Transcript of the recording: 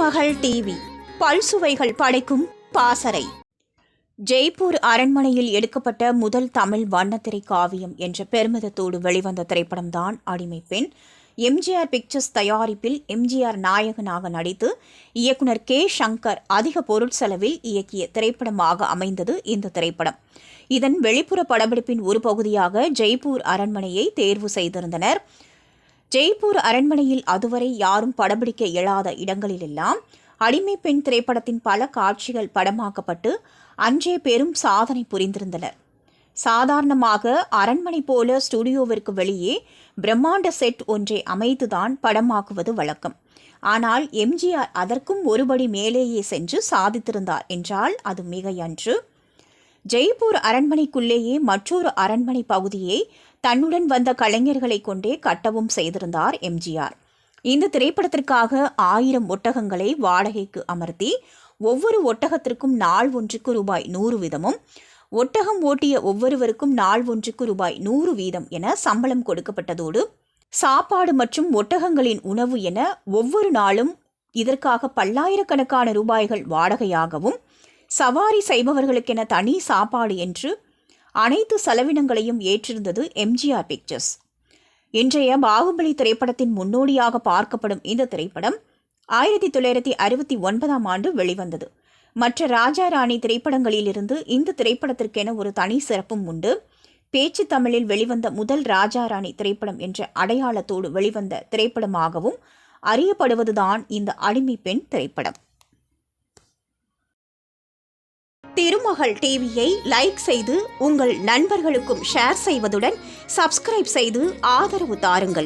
திருமகள் TV பல்சுவைகள் படைக்கும் பாசறை. ஜெய்ப்பூர் அரண்மனையில் எடுக்கப்பட்ட முதல் தமிழ் வண்ணத்திரை காவியம் என்ற பெருமிதத்தோடு வெளிவந்த திரைப்படம்தான் அடிமை பெண். எம்ஜிஆர் பிக்சர்ஸ் தயாரிப்பில் எம்ஜிஆர் நாயகனாக நடித்து இயக்குனர் கே. சங்கர் அதிக பொருட்செலவில் இயக்கிய திரைப்படமாக அமைந்தது இந்த திரைப்படம். இதன் வெளிப்புற படப்பிடிப்பின் ஒரு பகுதியாக ஜெய்ப்பூர் அரண்மனையை தேர்வு செய்திருந்தனர். ஜெய்ப்பூர் அரண்மனையில் அதுவரை யாரும் படப்பிடிக்க இயலாத இடங்களிலெல்லாம் அடிமை பெண் திரைப்படத்தின் பல காட்சிகள் படமாக்கப்பட்டு அன்றே பெரும் சாதனை புரிந்திருந்தனர். சாதாரணமாக அரண்மனை போல ஸ்டுடியோவிற்கு வெளியே பிரம்மாண்ட செட் ஒன்றை அமைத்துதான் படமாக்குவது வழக்கம். ஆனால் எம்ஜிஆர் அதற்கும் ஒருபடி மேலேயே சென்று சாதித்திருந்தார் என்றால் அது மிகையன்று. ஜெய்ப்பூர் அரண்மனைக்குள்ளேயே மற்றொரு அரண்மனை பகுதியை தன்னுடன் வந்த கலைஞர்களை கொண்டே கட்டவும் செய்திருந்தார் எம்ஜிஆர். இந்த திரைப்படத்திற்காக 1000 ஒட்டகங்களை வாடகைக்கு அமர்த்தி ஒவ்வொரு ஒட்டகத்திற்கும் நாள் ஒன்றுக்கு ரூபாய் 100 வீதமும், ஒட்டகம் ஓட்டிய ஒவ்வொருவருக்கும் நாள் ஒன்றுக்கு ரூபாய் 100 வீதம் என சம்பளம் கொடுக்கப்பட்டதோடு சாப்பாடு மற்றும் ஒட்டகங்களின் உணவு என ஒவ்வொரு நாளும் இதற்காக பல்லாயிரக்கணக்கான ரூபாய்கள் வாடகையாகவும், சவாரி செய்பவர்களுக்கென தனி சாப்பாடு என்று அனைத்து செலவினங்களையும் ஏற்றிருந்தது எம்ஜிஆர் பிக்சர்ஸ். இன்றைய பாகுபலி திரைப்படத்தின் முன்னோடியாக பார்க்கப்படும் இந்த திரைப்படம் 1969ஆம் ஆண்டு வெளிவந்தது. மற்ற ராஜா ராணி திரைப்படங்களிலிருந்து இந்த திரைப்படத்திற்கென ஒரு தனி சிறப்பும் உண்டு. பேச்சு தமிழில் வெளிவந்த முதல் ராஜா ராணி திரைப்படம் என்ற அடையாளத்தோடு வெளிவந்த திரைப்படமாகவும் அறியப்படுவதுதான் இந்த அடிமை பெண் திரைப்படம். திருமகள் டிவியை லைக் செய்து உங்கள் நண்பர்களுக்கும் ஷேர் செய்வதுடன் சப்ஸ்கிரைப் செய்து ஆதரவு தாருங்கள்.